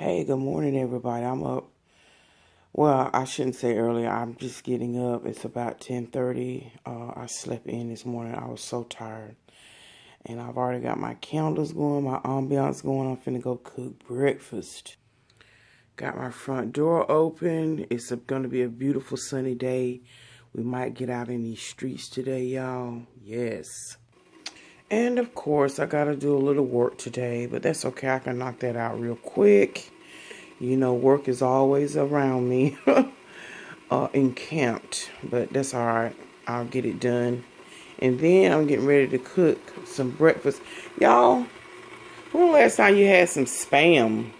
Hey, good morning, everybody. I'm up. Well, I shouldn't say earlier. I'm just getting up. It's about 10:30. I slept in this morning. I was so tired. And I've already got my candles going, my ambiance going. I'm finna go cook breakfast. Got my front door open. It's going to be a beautiful sunny day. We might get out in these streets today, y'all. Yes. And of course, I got to do a little work today, but that's okay. I can knock that out real quick. You know, work is always around me, encamped, but that's all right. I'll get it done. And then I'm getting ready to cook some breakfast. Y'all, when the last time you had some Spam?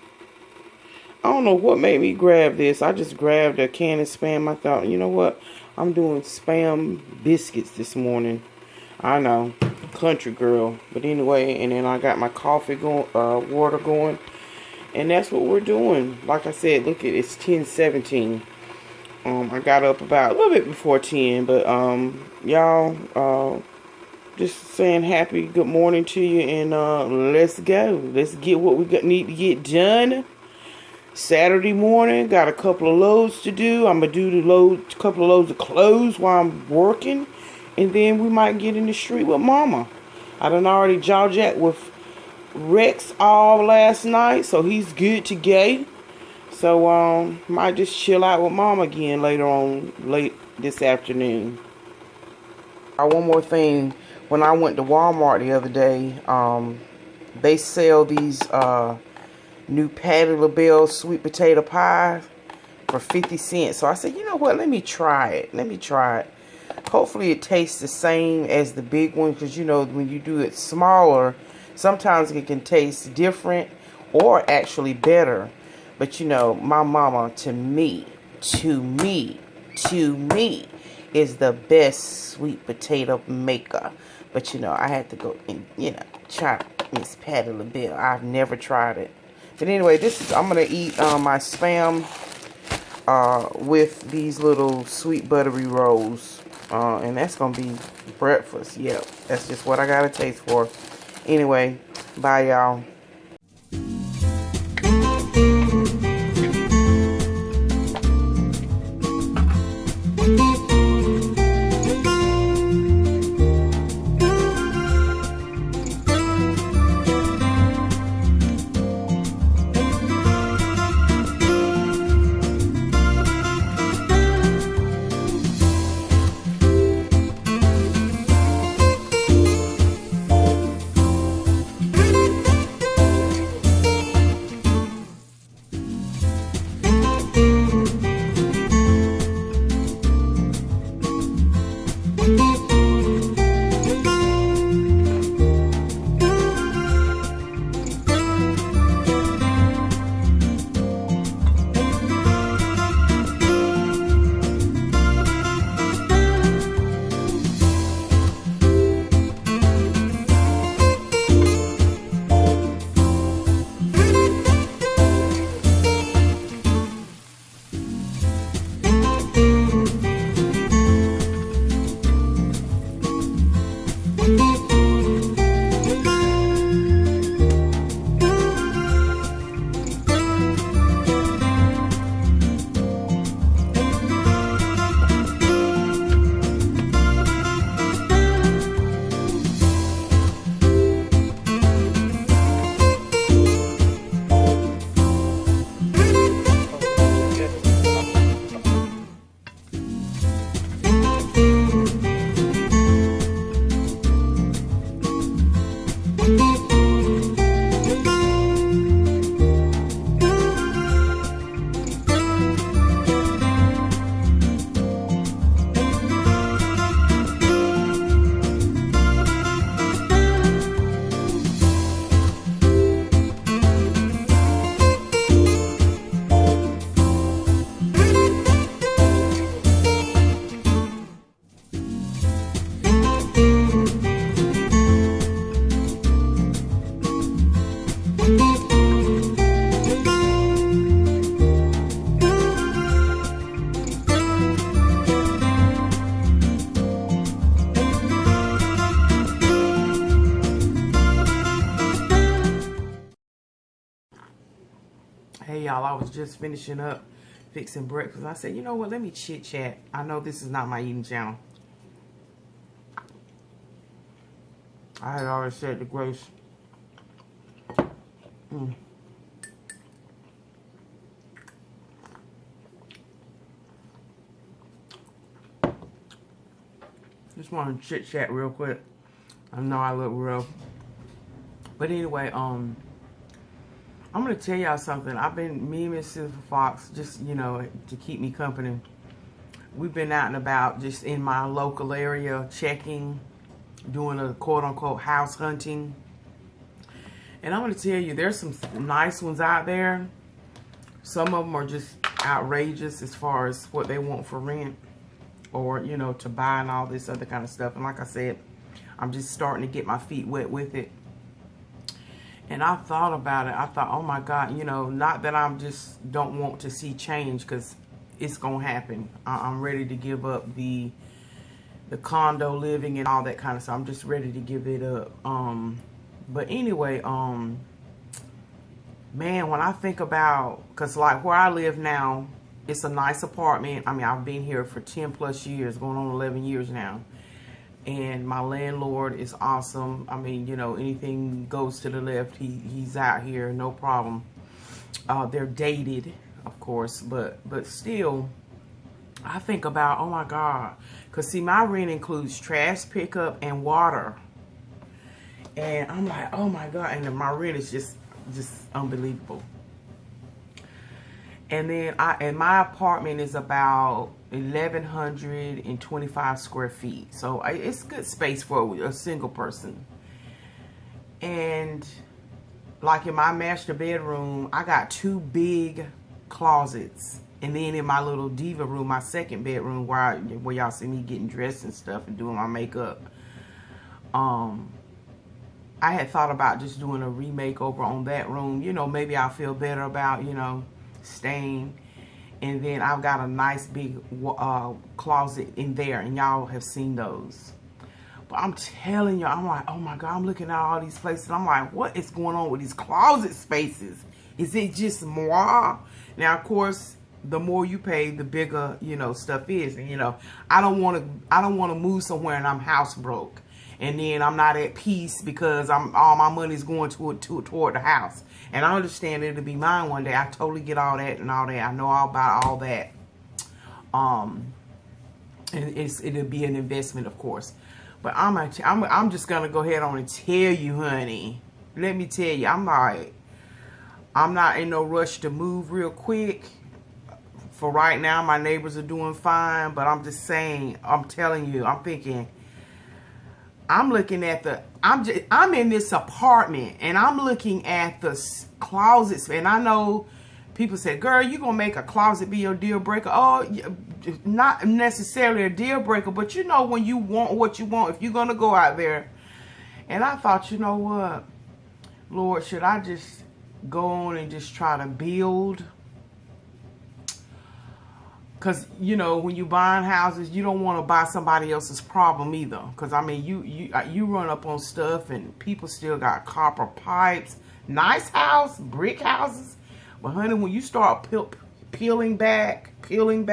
I don't know what made me grab this. I just grabbed a can of Spam. I thought, you know what? I'm doing Spam biscuits this morning. I know, country girl. But anyway, and then I got my coffee going, water going. And that's what we're doing. Like I said, look at it's 10:17. I got up about a little bit before 10, but y'all, just saying happy good morning to you, and let's go. Let's get what we need to get done. Saturday morning, got a couple of loads to do. I'm gonna do the couple of loads of clothes while I'm working, and then we might get in the street with Mama. I done already jaw-jacked with Rex all last night, so he's good to go. So might just chill out with Mom again late this afternoon. One more thing, when I went to Walmart the other day, they sell these new Patti LaBelle sweet potato pies for 50 cents. So I said, you know what, let me try it. Hopefully it tastes the same as the big one, because you know when you do it smaller, sometimes it can taste different or actually better. But you know, my mama, to me, is the best sweet potato maker. But you know, I had to go and, you know, try Miss Patti LaBelle. I've never tried it. But anyway, I'm going to eat my Spam with these little sweet buttery rolls. And that's going to be breakfast. Yep, that's just what I got a taste for. Anyway, bye y'all. Hey y'all, I was just finishing up fixing breakfast. I said, you know what, let me chit chat. I know this is not my eating channel. I had already said the grace. Just want to chit chat real quick. I know I look real. But anyway, I'm going to tell y'all something. I've been, me and Miss Silver Fox, just, you know, to keep me company. We've been out and about just in my local area, checking, doing a quote-unquote house hunting. And I'm going to tell you, there's some nice ones out there. Some of them are just outrageous as far as what they want for rent or, you know, to buy and all this other kind of stuff. And like I said, I'm just starting to get my feet wet with it. And I thought about it. I thought, oh my God, you know, not that I'm just don't want to see change, because it's going to happen. I'm ready to give up the condo living and all that kind of stuff. I'm just ready to give it up. But anyway, man, when I think about, because like where I live now, it's a nice apartment. I mean, I've been here for 10 plus years, going on 11 years now. And my landlord is awesome. I mean, you know, anything goes to the left, he's out here, no problem. They're dated, of course, but still, I think about, oh my God. Because see, my rent includes trash pickup and water. And I'm like, oh my God. And my rent is just unbelievable. And then and my apartment is about 1,125 square feet. So it's good space for a single person. And like in my master bedroom, I got 2 big closets. And then in my little diva room, my second bedroom, where y'all see me getting dressed and stuff and doing my makeup, I had thought about just doing a remake over on that room. You know, maybe I'll feel better about, you know, staying. And then I've got a nice big closet in there, and y'all have seen those. But I'm telling you, I'm like, oh my God, I'm looking at all these places. I'm like, what is going on with these closet spaces? Is it just moi? Now, of course, the more you pay, the bigger, you know, stuff is. And, you know, I don't want to move somewhere and I'm house broke. And then I'm not at peace because all my money's going toward the house. And I understand it'll be mine one day. I totally get all that and all that. I know all about all that. And it'll be an investment, of course. But I'm just gonna go ahead on and tell you, honey. Let me tell you, I'm not in no rush to move real quick. For right now, my neighbors are doing fine. But I'm just saying, I'm telling you, I'm thinking. I'm looking at I'm in this apartment and I'm looking at the closets, and I know people say, girl, you gonna make a closet be your deal breaker. Oh, not necessarily a deal breaker, but you know, when you want what you want, if you're gonna go out there. And I thought, you know what, Lord, should I just go on and just try to build? Because, you know, when you buying houses, you don't want to buy somebody else's problem either. Because, I mean, you run up on stuff and people still got copper pipes. Nice house, brick houses. But, honey, when you start peeling back, and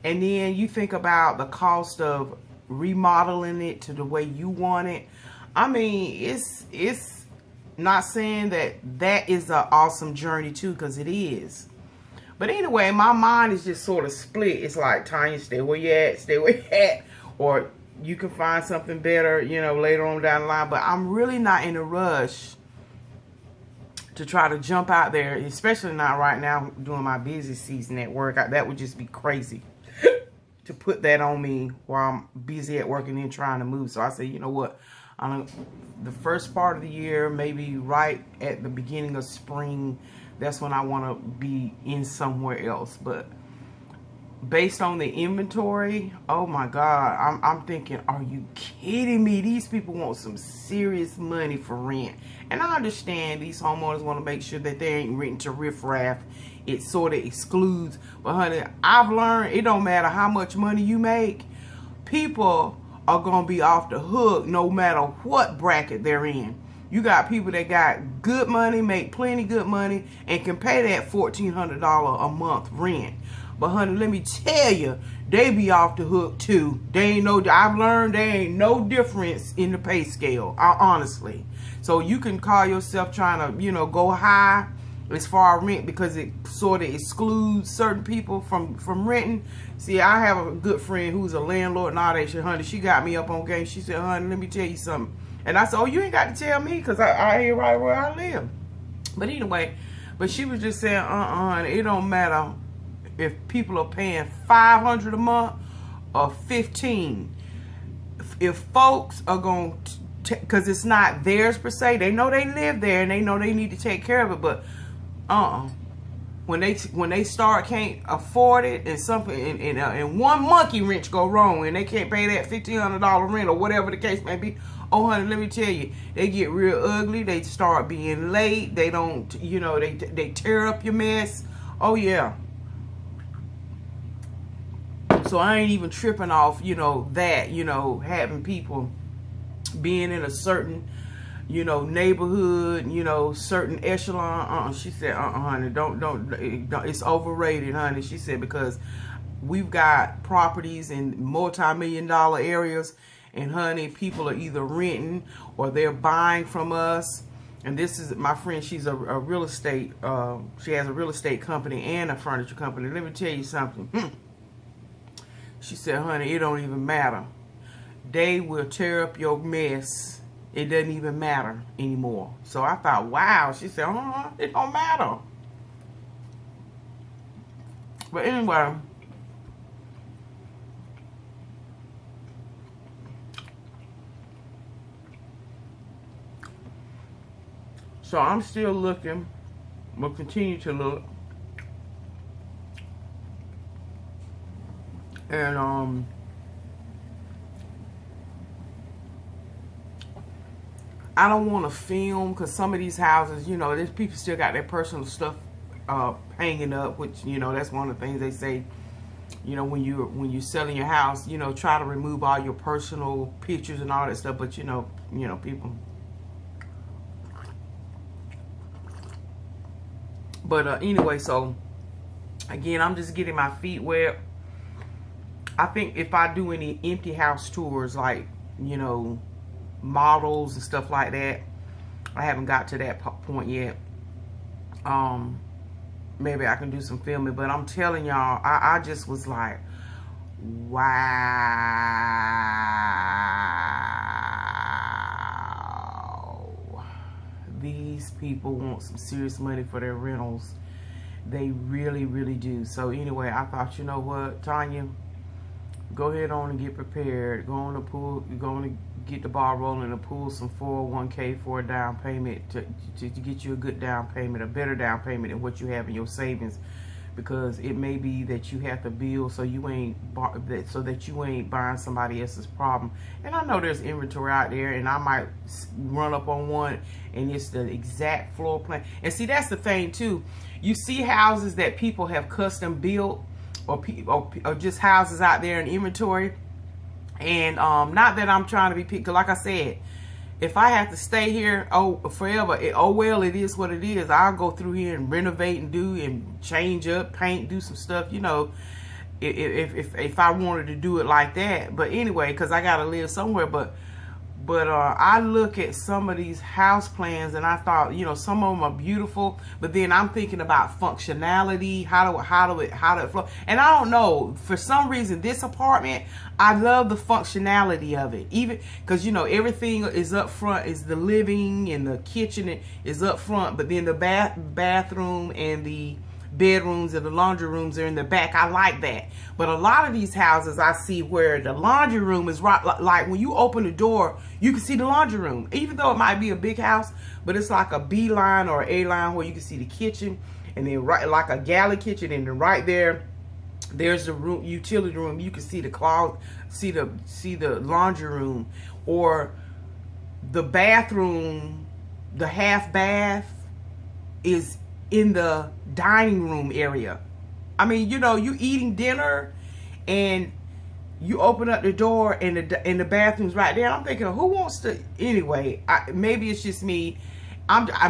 then you think about the cost of remodeling it to the way you want it. I mean, it's not saying that is an awesome journey, too, because it is. But anyway, my mind is just sort of split. It's like, Tonya, stay where you at, stay where you at. Or you can find something better, you know, later on down the line. But I'm really not in a rush to try to jump out there, especially not right now during my busy season at work. That would just be crazy to put that on me while I'm busy at work and then trying to move. So I say, you know what? The first part of the year, maybe right at the beginning of spring, that's when I want to be in somewhere else. But based on the inventory, oh my God, I'm thinking, are you kidding me? These people want some serious money for rent. And I understand these homeowners want to make sure that they ain't renting to riffraff. It sort of excludes. But honey, I've learned it don't matter how much money you make. People are going to be off the hook no matter what bracket they're in. You got people that got good money, make plenty good money, and can pay that $1,400 a month rent. But honey, let me tell you, they be off the hook too. I've learned there ain't no difference in the pay scale, honestly. So you can call yourself trying to, go high as far as rent because it sort of excludes certain people from renting. See, I have a good friend who's a landlord and all that shit, honey. She got me up on game. She said, honey, let me tell you something. And I said, oh, you ain't got to tell me because I hear right where I live. But anyway, she was just saying, it don't matter if people are paying $500 a month or $15. If folks are going to, because it's not theirs per se, they know they live there and they know they need to take care of it, but when they start can't afford it and something and one monkey wrench go wrong and they can't pay that $1,500 rent or whatever the case may be, oh honey, let me tell you, they get real ugly. They start being late. They don't, they tear up your mess. Oh yeah. So I ain't even tripping off, that, having people being in a certain, neighborhood, certain echelon. She said, honey, don't, it's overrated, honey. She said, because we've got properties in multi-million-dollar areas, and honey, people are either renting or they're buying from us. And this is my friend. She's a real estate. She has a real estate company and a furniture company. Let me tell you something. She said, honey, it don't even matter. They will tear up your mess. It doesn't even matter anymore. So I thought, wow. She said, it don't matter. But anyway, so I'm still looking. We'll continue to look. And I don't want to film because some of these houses, there's people still got their personal stuff hanging up, which that's one of the things they say. When you're selling your house, try to remove all your personal pictures and all that stuff. But people. But anyway, so again, I'm just getting my feet wet. I think if I do any empty house tours, like, models and stuff like that, I haven't got to that point yet. Maybe I can do some filming, but I'm telling y'all, I just was like, wow. These people want some serious money for their rentals. They really, really do. So anyway, I thought, you know what, Tonya, go ahead on and get prepared. Go on the pool. Go on and get the ball rolling and pull some 401k for a down payment to get you a good down payment, a better down payment than what you have in your savings, because it may be that you have to build so you ain't buying somebody else's problem. And I know there's inventory out there, and I might run up on one and it's the exact floor plan. And see, that's the thing too. You see houses that people have custom built, or just houses out there in inventory. And not that I'm trying to be picky, like I said, if I have to stay here forever, well, it is what it is. I'll go through here and renovate and do and change up, paint, do some stuff, if I wanted to do it like that. But anyway, because I gotta live somewhere. But I look at some of these house plans and I thought, some of them are beautiful, but then I'm thinking about functionality, how do it flow. And I don't know, for some reason, this apartment, I love the functionality of it, even because everything is up front, is the living and the kitchen is up front, but then the bathroom and the bedrooms and the laundry rooms are in the back. I like that. But a lot of these houses I see where the laundry room is right, like when you open the door, you can see the laundry room, even though it might be a big house, but it's like a B line or A line where you can see the kitchen, and then right like a galley kitchen, and then right there's the room, utility room. You can see the closet, see the laundry room, or the bathroom, the half bath is in the dining room area. I mean, you eating dinner and you open up the door and the bathroom's right there. I'm thinking, who wants to? Anyway, maybe it's just me.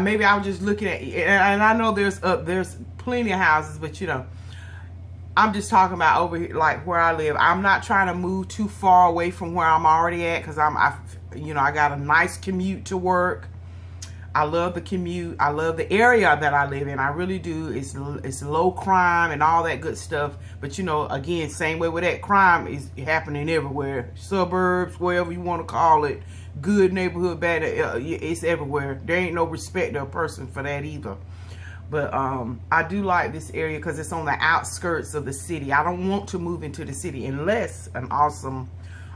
Maybe I was just looking at, and I know there's plenty of houses, but you know, I'm just talking about over here, like where I live. I'm not trying to move too far away from where I'm already at, because you know, I got a nice commute to work. I love the commute. I love the area that I live in. I really do. It's low crime and all that good stuff. But you know, again, same way with that, crime is happening everywhere. Suburbs, wherever you want to call it. Good neighborhood, bad, it's everywhere. There ain't no respect to a person for that either. But I do like this area because it's on the outskirts of the city. I don't want to move into the city unless an awesome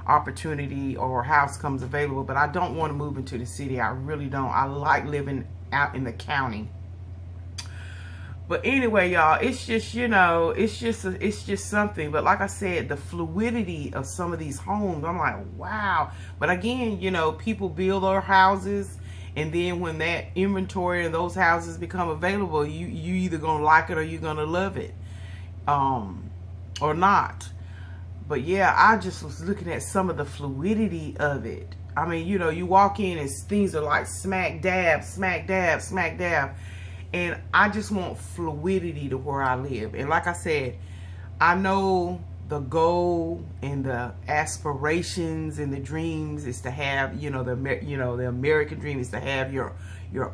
opportunity or house comes available, but I don't want to move into the city. I really don't. I like living out in the county. But anyway, y'all, it's just, you know, it's just something. But like I said, the fluidity of some of these homes, I'm like, wow. But again, you know, people build their houses, and then when that inventory and those houses become available, you either gonna like it or you're gonna love it, or not. But yeah, I just was looking at some of the fluidity of it. I mean, you know, you walk in and things are like smack dab, smack dab, smack dab. And I just want fluidity to where I live. And like I said, I know the goal and the aspirations and the dreams is to have, you know, the American dream is to have your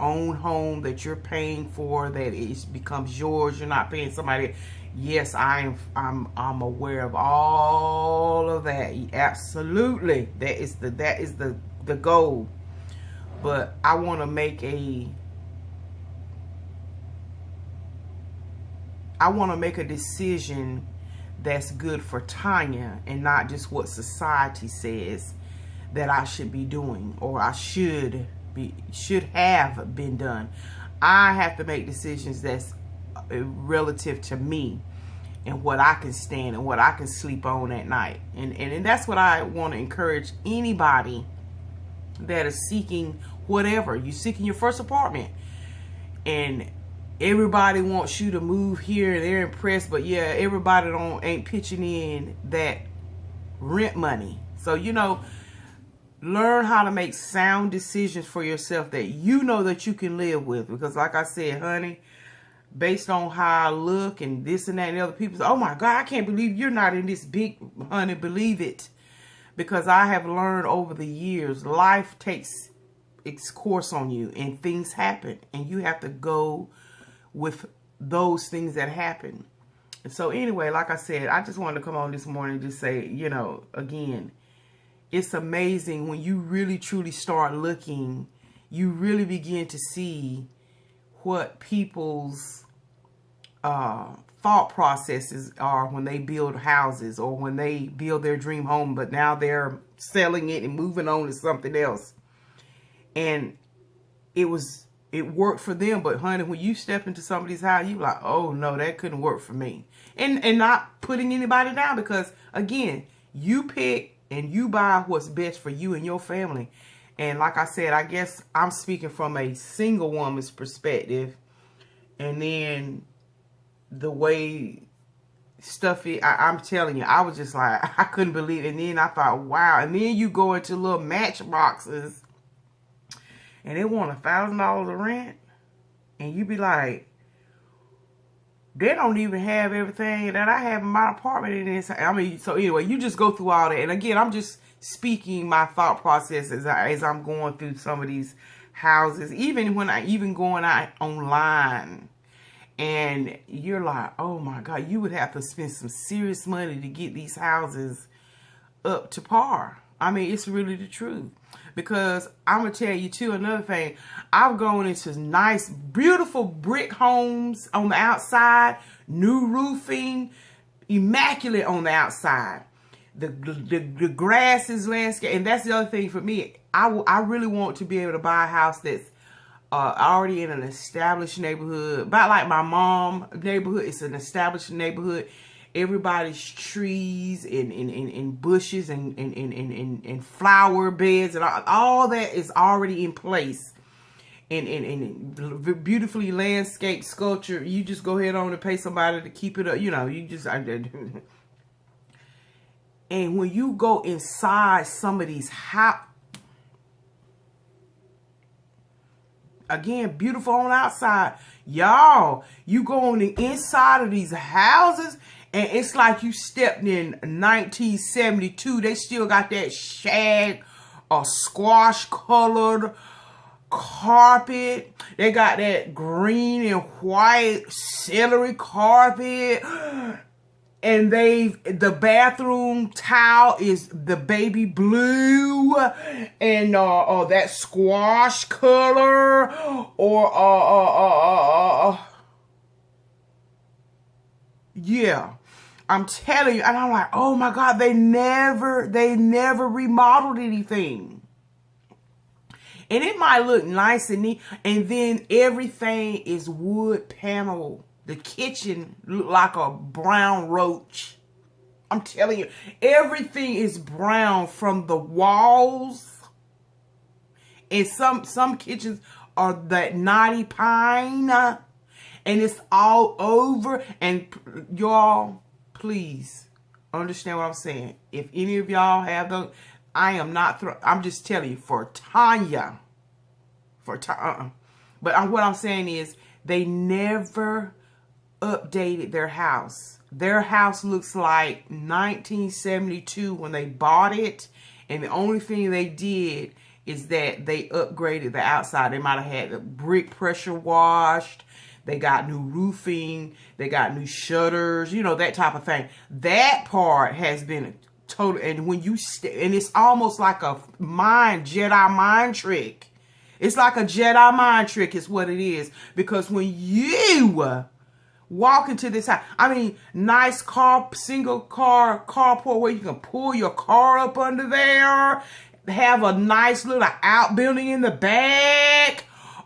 own home that you're paying for, that it becomes yours. You're not paying somebody. Yes, I'm aware of all of that. Absolutely. That is the goal. But I want to make a decision that's good for Tonya, and not just what society says that I should be doing, or I should have been done. I have to make decisions that's relative to me and what I can stand and what I can sleep on at night. And that's what I want to encourage anybody that is seeking whatever. You're seeking your first apartment, and everybody wants you to move here and they're impressed, but yeah, everybody ain't pitching in that rent money. So, you know, learn how to make sound decisions for yourself that you know that you can live with. Because like I said, honey, based on how I look and this and that and the other people say, oh my God, I can't believe you're not in this big, honey, believe it. Because I have learned over the years, life takes its course on you and things happen, and you have to go with those things that happen. And so anyway, like I said, I just wanted to come on this morning and just say, you know, again, it's amazing when you really truly start looking, you really begin to see what people's thought processes are when they build houses or when they build their dream home, but now they're selling it and moving on to something else. And it worked for them, but honey, when you step into somebody's house, you're like, oh no, that couldn't work for me. And not putting anybody down, because again, you pick and you buy what's best for you and your family. And like I said, I guess I'm speaking from a single woman's perspective. And then the way stuff is, I'm telling you, I was just like, I couldn't believe it. And then I thought, wow. And then you go into little matchboxes and they want $1,000 of rent. And you be like, they don't even have everything that I have in my apartment in this. I mean, so anyway, you just go through all that. And again, I'm just speaking my thought process as I'm going through some of these houses. Even when even going out online. And you're like, oh my God, you would have to spend some serious money to get these houses up to par. I mean, it's really the truth. Because I'm going to tell you too, another thing, I've gone into nice, beautiful brick homes on the outside, new roofing, immaculate on the outside. The grass is landscape. And that's the other thing for me. I really want to be able to buy a house that's already in an established neighborhood. About like my mom neighborhood, it's an established neighborhood. Everybody's trees and bushes and flower beds and all that is already in place. And beautifully landscaped sculpture. You just go ahead on and pay somebody to keep it up. You know, you just... And when you go inside some of these again, beautiful on the outside. Y'all, you go on the inside of these houses, and it's like you stepped in 1972. They still got that shag or squash colored carpet. They got that green and white celery carpet. And the bathroom towel is the baby blue and that squash color, or yeah, I'm telling you. And I'm like, oh my God, they never remodeled anything. And it might look nice and neat, and then everything is wood panel. The kitchen looked like a brown roach. I'm telling you, everything is brown from the walls. And some kitchens are that knotty pine. And it's all over. And y'all, please understand what I'm saying. If any of y'all have those, I am not, I'm just telling you, for Tonya. But what I'm saying is, they never updated their house. Their house looks like 1972 when they bought it, and the only thing they did is that they upgraded the outside. They might have had the brick pressure washed, they got new roofing, they got new shutters, you know, that type of thing. That part has been total, and when you and it's almost like a Jedi mind trick. It's like a Jedi mind trick is what it is, because when you walk into this house, I mean, nice single car carport where you can pull your car up under there, have a nice little outbuilding in the back.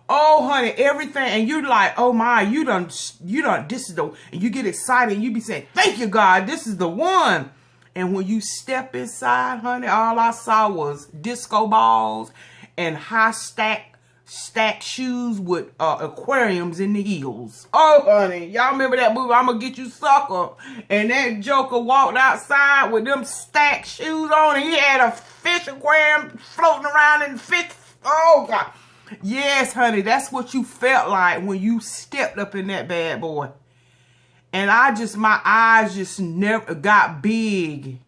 Oh, honey, everything. And you're like, oh my, you done, this is the, and you get excited and you be saying, thank you, God, this is the one. And when you step inside, honey, all I saw was disco balls and high stacked shoes with aquariums in the heels. Oh, honey, y'all remember that movie, I'm Gonna Get You Sucker? And that joker walked outside with them stacked shoes on, and he had a fish aquarium floating around in fish. Oh, God. Yes, honey, that's what you felt like when you stepped up in that bad boy. And my eyes just never got big.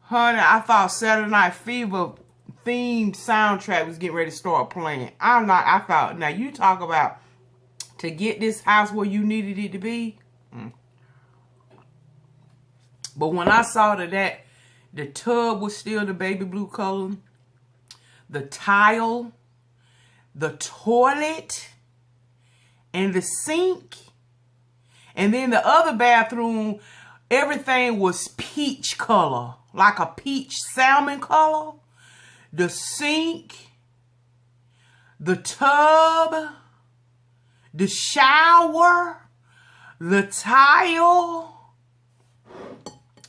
Honey, I thought Saturday Night Fever themed soundtrack was getting ready to start playing. I thought, now you talk about to get this house where you needed it to be. But when I saw that the tub was still the baby blue color, the tile, the toilet, and the sink, and then the other bathroom, everything was peach color. Like a peach salmon color. The sink, the tub, the shower, the tile.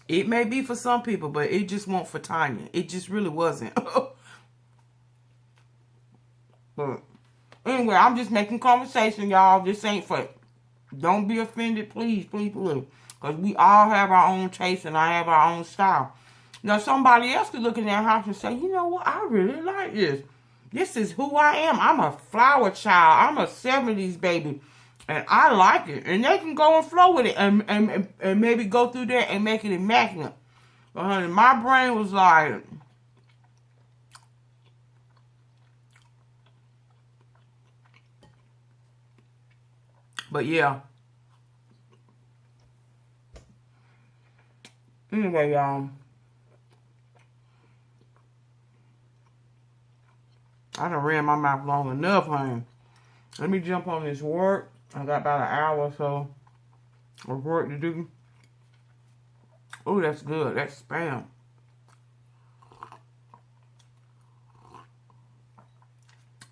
It may be for some people, but it just won't for Tonya. It just really wasn't. But anyway, I'm just making conversation, y'all. This ain't for, don't be offended, please, please, please. Because we all have our own taste and I have our own style. Now, somebody else could look in that house and say, you know what, I really like this. This is who I am. I'm a flower child. I'm a 70s baby. And I like it. And they can go and flow with it and maybe go through there and make it immaculate. But honey, my brain was like, but yeah. Anyway, y'all. I done ran my mouth long enough, honey. Let me jump on this work. I got about an hour or so of work to do. Oh, that's good. That's Spam.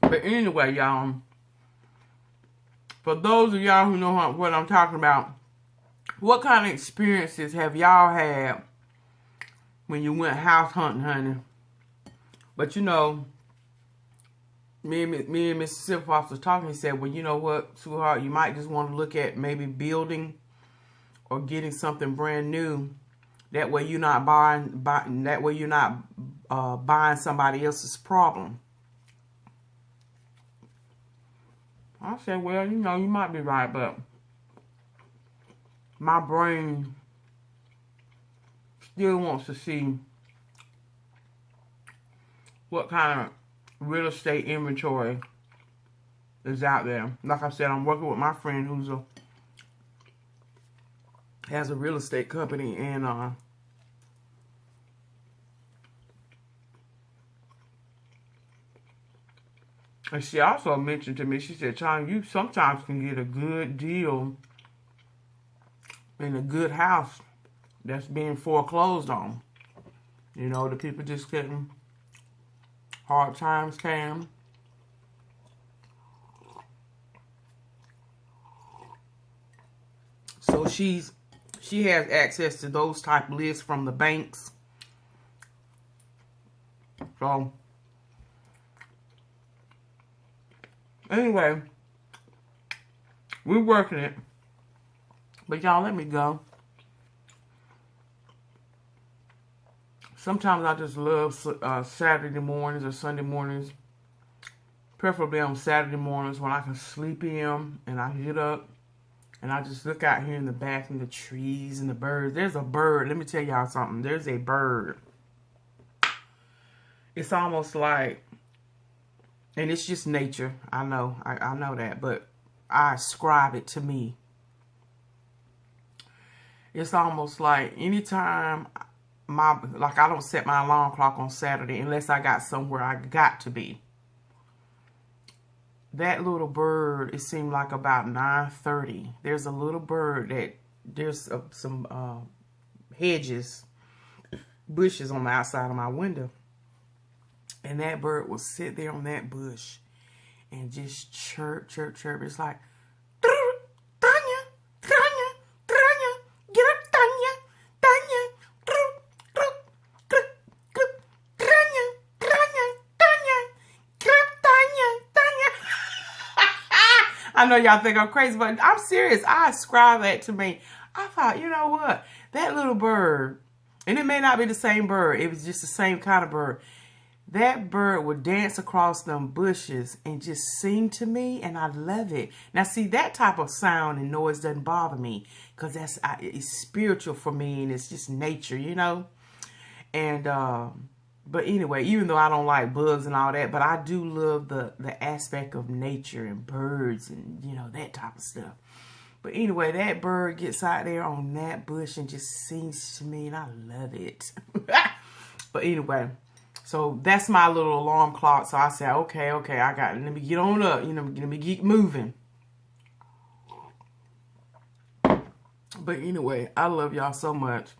But anyway, y'all. For those of y'all who know what I'm talking about, what kind of experiences have y'all had when you went house hunting, honey? But you know, me and Mr. Silverfox was talking. He said, well, you know what, sweetheart, you might just want to look at maybe building or getting something brand new. That way you're not buying somebody else's problem. I said, well, you know, you might be right, but my brain still wants to see what kind of real estate inventory is out there. Like I said, I'm working with my friend who's has a real estate company, and she also mentioned to me, she said, Tonya, you sometimes can get a good deal in a good house that's being foreclosed on. You know, the people just getting hard times came. So she has access to those type lists from the banks. So anyway, we're working it. But y'all, let me go. Sometimes I just love Saturday mornings or Sunday mornings. Preferably on Saturday mornings when I can sleep in and I get up and I just look out here in the back and the trees and the birds. There's a bird. Let me tell y'all something. There's a bird. It's almost like, and it's just nature. I know. I know that. But I ascribe it to me. It's almost like anytime I don't set my alarm clock on Saturday unless I got somewhere I got to be. That little bird, it seemed like about 9:30. There's a little bird that, there's some bushes on the outside of my window. And that bird will sit there on that bush and just chirp, chirp, chirp. It's like, Tonya, Tonya, Tonya, get up, Tonya, Tonya, Tonya, Tonya, Tonya, get up, Tonya, Tonya. I know y'all think I'm crazy, but I'm serious. I ascribe that to me. I thought, you know what? That little bird, and it may not be the same bird. It was just the same kind of bird. That bird would dance across them bushes and just sing to me, and I love it. Now, see, that type of sound and noise doesn't bother me because it's spiritual for me, and it's just nature, you know? And, but anyway, even though I don't like bugs and all that, but I do love the aspect of nature and birds and, you know, that type of stuff. But anyway, that bird gets out there on that bush and just sings to me, and I love it. But anyway, so that's my little alarm clock. So I said, okay, I got it. Let me get on up. You know, let me get moving. But anyway, I love y'all so much.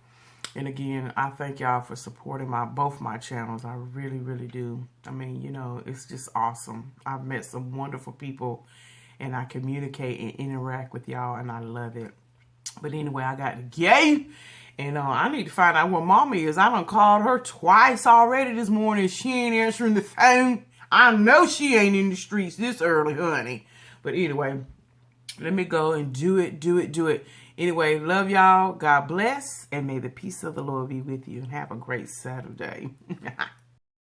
And again, I thank y'all for supporting both my channels. I really, really do. I mean, you know, it's just awesome. I've met some wonderful people, and I communicate and interact with y'all, and I love it. But anyway, I got the gay. And I need to find out where Mama is. I done called her twice already this morning. She ain't answering the phone. I know she ain't in the streets this early, honey. But anyway, let me go and do it. Anyway, love y'all. God bless. And may the peace of the Lord be with you. And have a great Saturday.